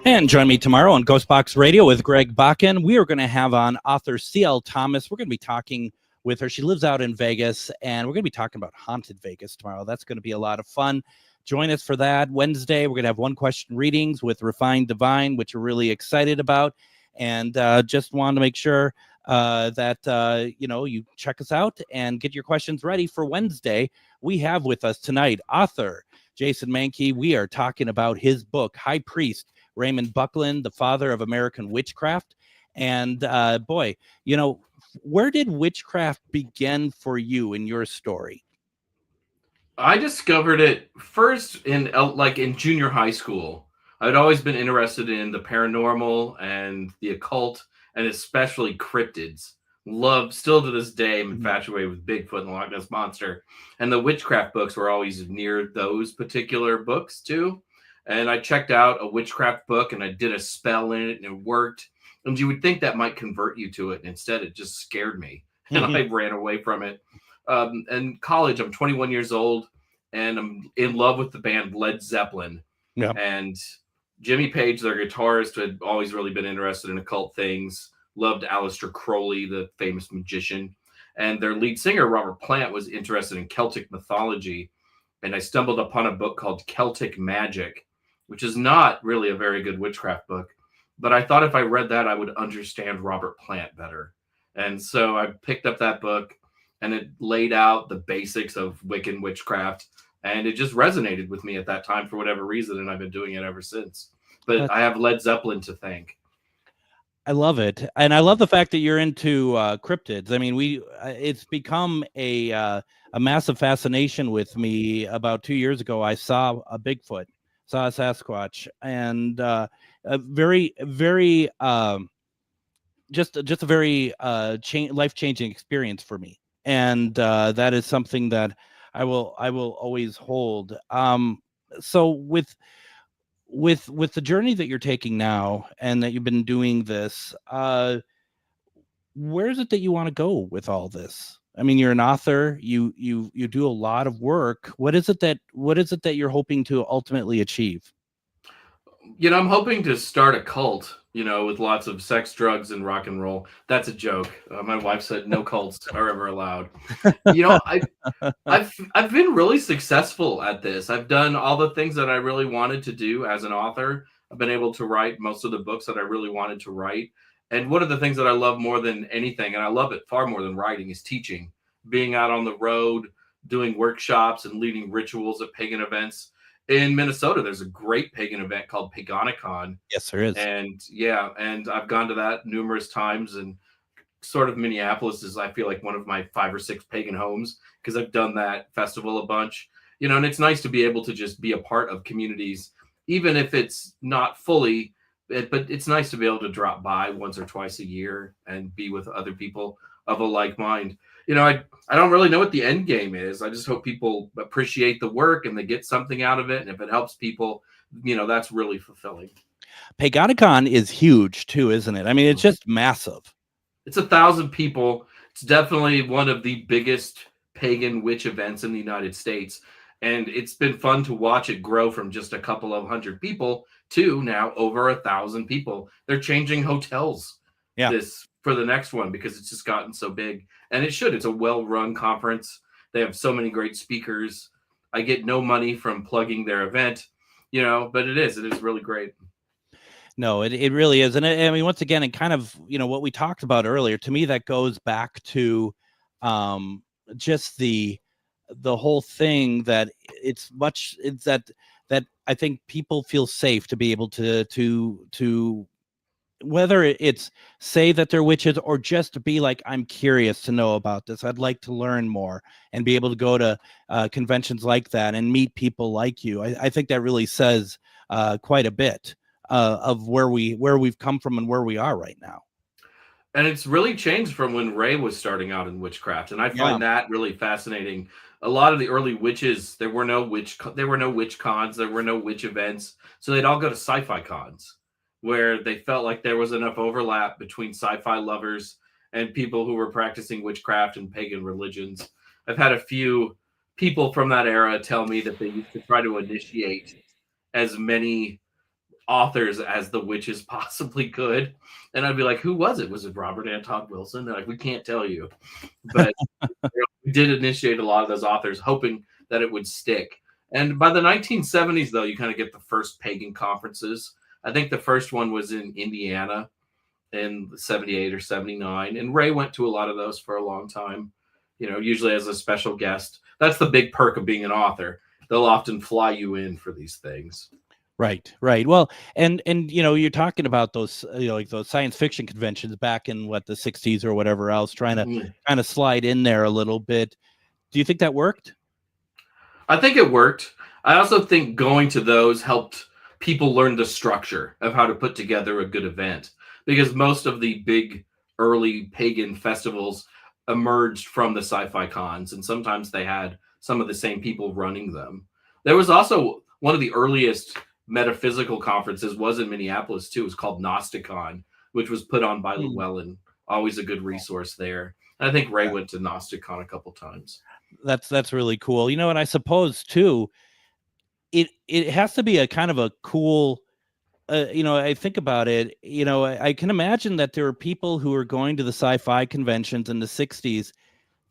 And join me tomorrow on GhostBox Radio with Greg Bakun. We are going to have on author C.L. Thomas. We're going to be talking with her. She lives out in Vegas, and we're going to be talking about haunted Vegas tomorrow. That's going to be a lot of fun. Join us for that. Wednesday, we're going to have one-question readings with Refined Divine, which we're really excited about. And just wanted to make sure that, you check us out and get your questions ready for Wednesday. We have with us tonight author Jason Mankey. We are talking about his book, High Priest-Raymond Buckland, the Father of American Witchcraft. And where did witchcraft begin for you in your story? I discovered it first in junior high school. I'd always been interested in the paranormal and the occult, and especially cryptids. Still to this day, I'm infatuated with Bigfoot and the Loch Ness Monster. And the witchcraft books were always near those particular books too. And I checked out a witchcraft book and I did a spell in it and it worked. And you would think that might convert you to it. And instead, it just scared me. And I ran away from it. In college, I'm 21 years old and I'm in love with the band Led Zeppelin. Yeah. And Jimmy Page, their guitarist, had always really been interested in occult things. Loved Aleister Crowley, the famous magician. And their lead singer, Robert Plant, was interested in Celtic mythology. And I stumbled upon a book called Celtic Magic, which is not really a very good witchcraft book. But I thought if I read that, I would understand Robert Plant better. And so I picked up that book and it laid out the basics of Wiccan witchcraft. And it just resonated with me at that time for whatever reason. And I've been doing it ever since. But I have Led Zeppelin to thank. I love it. And I love the fact that you're into cryptids. I mean, it's become a massive fascination with me. About 2 years ago, I saw a Bigfoot, saw a Sasquatch, and a very, very, just a very life-changing experience for me. And that is something that I will always hold. So with the journey that you're taking now and that you've been doing this, where is it that you want to go with all this? I mean, you're an author, you do a lot of work. What is it that you're hoping to ultimately achieve? I'm hoping to start a cult, with lots of sex, drugs, and rock and roll. That's a joke. My wife said no cults are ever allowed. I've been really successful at this. I've done all the things that I really wanted to do as an author. I've been able to write most of the books that I really wanted to write. And one of the things that I love more than anything, and I love it far more than writing, is teaching. Being out on the road, doing workshops and leading rituals at pagan events. In Minnesota, there's a great pagan event called Paganicon. Yes, there is. And I've gone to that numerous times, and sort of Minneapolis is, I feel like, one of my 5 or 6 pagan homes because I've done that festival a bunch, and it's nice to be able to just be a part of communities, even if it's not fully, but it's nice to be able to drop by once or twice a year and be with other people of a like mind. I don't really know what the end game is. I just hope people appreciate the work and they get something out of it. And if it helps people, that's really fulfilling. Paganicon is huge too, isn't it? I mean, it's just massive. It's 1,000 people. It's definitely one of the biggest pagan witch events in the United States. And it's been fun to watch it grow from just a couple of 100 people to now over 1,000 people. They're changing hotels for the next one because it's just gotten so big. And it should. It's a well-run conference. They have so many great speakers. I get no money from plugging their event, but it is really great. No, it really is. And I mean, once again, and kind of, what we talked about earlier, to me, that goes back to just the whole thing that it's that I think people feel safe to be able to whether it's say that they're witches or just be like, I'm curious to know about this. I'd like to learn more and be able to go to conventions like that and meet people like you. I think that really says quite a bit of where we've come from and where we are right now. And it's really changed from when Ray was starting out in witchcraft. And I find that really fascinating. A lot of the early witches, there were no witch cons, there were no witch events. So they'd all go to sci-fi cons, where they felt like there was enough overlap between sci-fi lovers and people who were practicing witchcraft and pagan religions. I've had a few people from that era tell me that they used to try to initiate as many authors as the witches possibly could. And I'd be like, who was it? Was it Robert Anton Wilson? They're like, we can't tell you. But we did initiate a lot of those authors hoping that it would stick. And by the 1970s, though, you kind of get the first pagan conferences. I think the first one was in Indiana in 78 or 79. And Ray went to a lot of those for a long time, usually as a special guest. That's the big perk of being an author. They'll often fly you in for these things. Right. Well, and you're talking about those, like those science fiction conventions back in the 60s or whatever else, trying to kind of slide in there a little bit. Do you think that worked? I think it worked. I also think going to those helped people learn the structure of how to put together a good event, because most of the big early pagan festivals emerged from the sci-fi cons, and sometimes they had some of the same people running them. There was also one of the earliest metaphysical conferences was in Minneapolis too. It was called Gnosticon, which was put on by Llewellyn. Always a good resource there. And I think Ray went to Gnosticon a couple times. That's really cool. And I suppose too, it has to be a kind of a cool, I think about it, I can imagine that there are people who are going to the sci-fi conventions in the 60s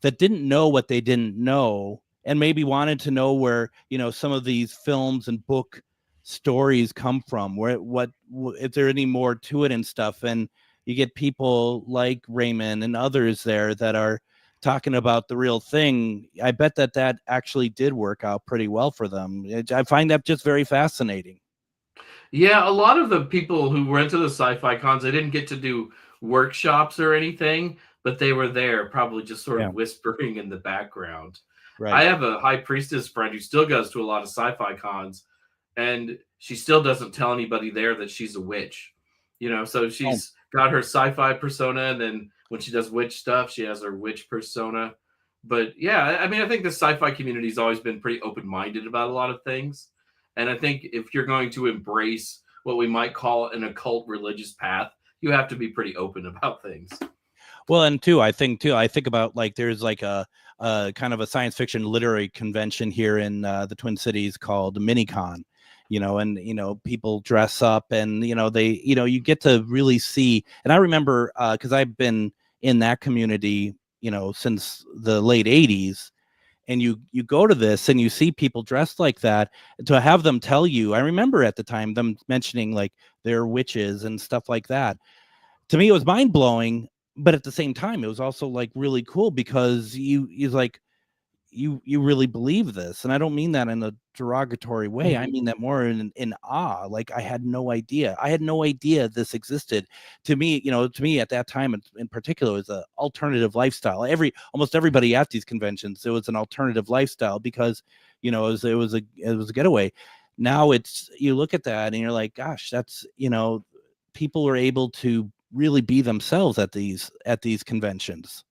that didn't know what they didn't know, and maybe wanted to know where, some of these films and book stories come from, what if there any more to it and stuff. And you get people like Raymond and others there that are talking about the real thing. I bet that actually did work out pretty well for them. I find that just very fascinating. Yeah, a lot of the people who went to the sci-fi cons, they didn't get to do workshops or anything, but they were there probably just sort of whispering in the background. Right. I have a high priestess friend who still goes to a lot of sci-fi cons, and she still doesn't tell anybody there that she's a witch. So she's got her sci-fi persona, and then when she does witch stuff, she has her witch persona. But yeah, I mean, I think the sci-fi community has always been pretty open-minded about a lot of things. And I think if you're going to embrace what we might call an occult religious path, you have to be pretty open about things. Well, and I think about, like, there's like a kind of a science fiction literary convention here in the Twin Cities called Minicon, and people dress up, and they you get to really see. And I remember because I've been in that community since the late 80s, and you go to this and you see people dressed like that, to have them tell you. I remember at the time them mentioning like they're witches and stuff like that. To me, it was mind blowing, but at the same time, it was also like really cool, because you really believe this. And I don't mean that in a derogatory way. I mean that more in awe. Like, I had no idea this existed. To me at that time in particular, it was an alternative lifestyle. Almost everybody at these conventions, it was an alternative lifestyle, because it was a getaway. Now you look at that and you're like, gosh, that's people are able to really be themselves at these conventions.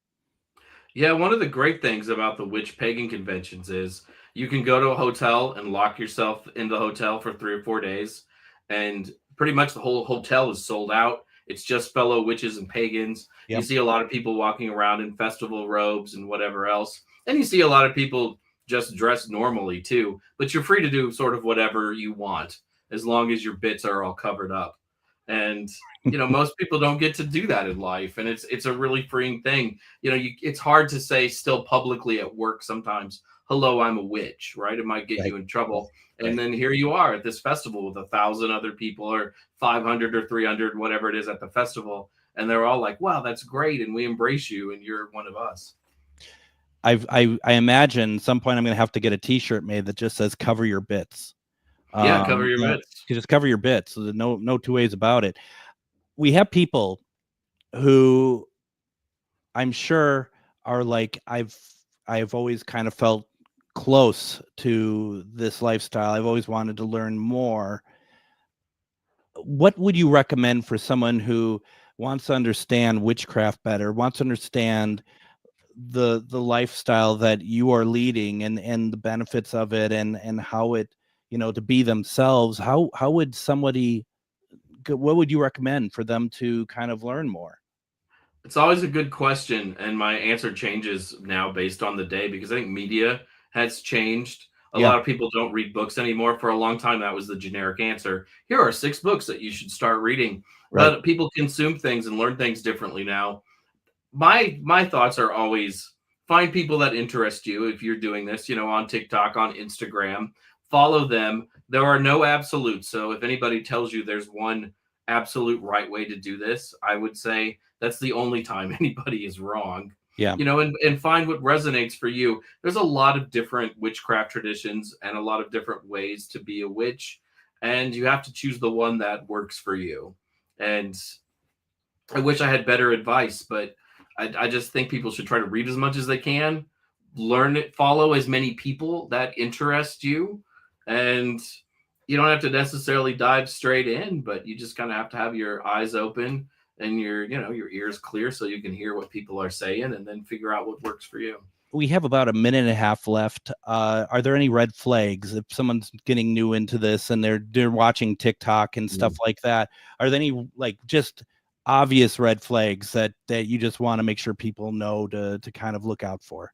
Yeah, one of the great things about the witch pagan conventions is you can go to a hotel and lock yourself in the hotel for 3 or 4 days, and pretty much the whole hotel is sold out. It's just fellow witches and pagans. Yep. You see a lot of people walking around in festival robes and whatever else, and you see a lot of people just dressed normally too, but you're free to do sort of whatever you want as long as your bits are all covered up. And most people don't get to do that in life, and it's a really freeing thing. It's hard to say still publicly at work sometimes, hello, I'm a witch, right? It might get you in trouble. And then here you are at this festival with 1,000 other people, or 500 or 300, whatever it is at the festival, and they're all like, wow, that's great, and we embrace you, and you're one of us. I imagine at some point I'm going to have to get a T-shirt made that just says "Cover your bits." Yeah, cover your bits. You just cover your bits. So there's no two ways about it. We have people who I'm sure are like, I've always kind of felt close to this lifestyle. I've always wanted to learn more. What would you recommend for someone who wants to understand witchcraft better, wants to understand the lifestyle that you are leading, and the benefits of it, and how it, to be themselves? How would somebody, what would you recommend for them to kind of learn more? It's always a good question, and my answer changes now based on the day, because I think media has changed. A lot of people don't read books anymore. For a long time, that was the generic answer. Here are 6 books that you should start reading. Right. But people consume things and learn things differently now. My thoughts are always find people that interest you. If you're doing this, on TikTok, on Instagram, follow them. There are no absolutes. So if anybody tells you there's one absolute right way to do this, I would say that's the only time anybody is wrong. Yeah. And find what resonates for you. There's a lot of different witchcraft traditions and a lot of different ways to be a witch, and you have to choose the one that works for you. And I wish I had better advice, but I just think people should try to read as much as they can, learn it, follow as many people that interest you, and you don't have to necessarily dive straight in, but you just kind of have to have your eyes open and your ears clear so you can hear what people are saying and then figure out what works for you. We have about a minute and a half left. Are there any red flags if someone's getting new into this and they're watching TikTok and stuff like that? Are there any like just obvious red flags that you just want to make sure people know to kind of look out for?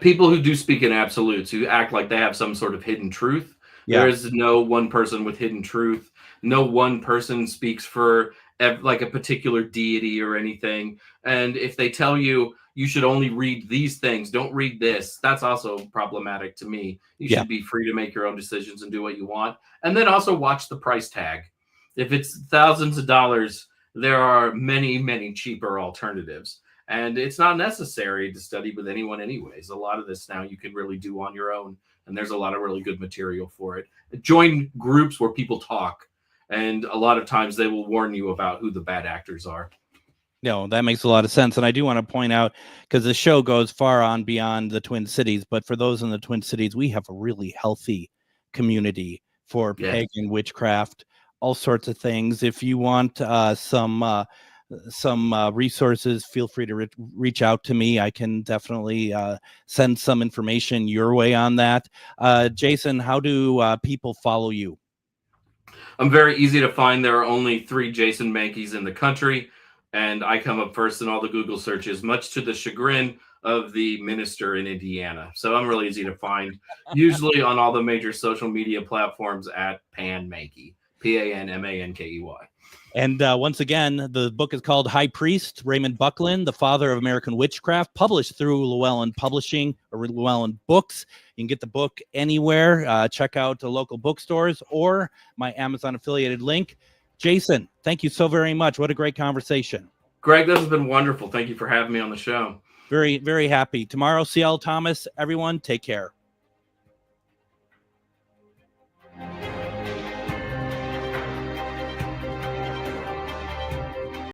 People who do speak in absolutes, who act like they have some sort of hidden truth. Yeah. There is no one person with hidden truth. No one person speaks for like a particular deity or anything. And if they tell you should only read these things, don't read this, that's also problematic to me. You should be free to make your own decisions and do what you want. And then also watch the price tag. If it's thousands of dollars, there are many, many cheaper alternatives. And it's not necessary to study with anyone anyways. A lot of this now you can really do on your own. And there's a lot of really good material for it. Join groups where people talk. And a lot of times they will warn you about who the bad actors are. No, that makes a lot of sense. And I do want to point out, because the show goes far on beyond the Twin Cities, but for those in the Twin Cities, we have a really healthy community for pagan witchcraft, all sorts of things. If you want some resources, feel free to reach out to me. I can definitely send some information your way on that. Jason, how do people follow you? I'm very easy to find. There are only 3 Jason Mankeys in the country, and I come up first in all the Google searches, much to the chagrin of the minister in Indiana. So I'm really easy to find, usually on all the major social media platforms at Pan Mankey, Panmankey. And once again, the book is called High Priest-Raymond Buckland, the Father of American Witchcraft, published through Llewellyn Publshing or Llewellyn Books. You can get the book anywhere. Check out the local bookstores or my Amazon affiliated link. Jason, thank you so very much. What a great conversation. Greg, this has been wonderful. Thank you for having me on the show. Very, very happy. Tomorrow, C.L. Thomas. Everyone, take care.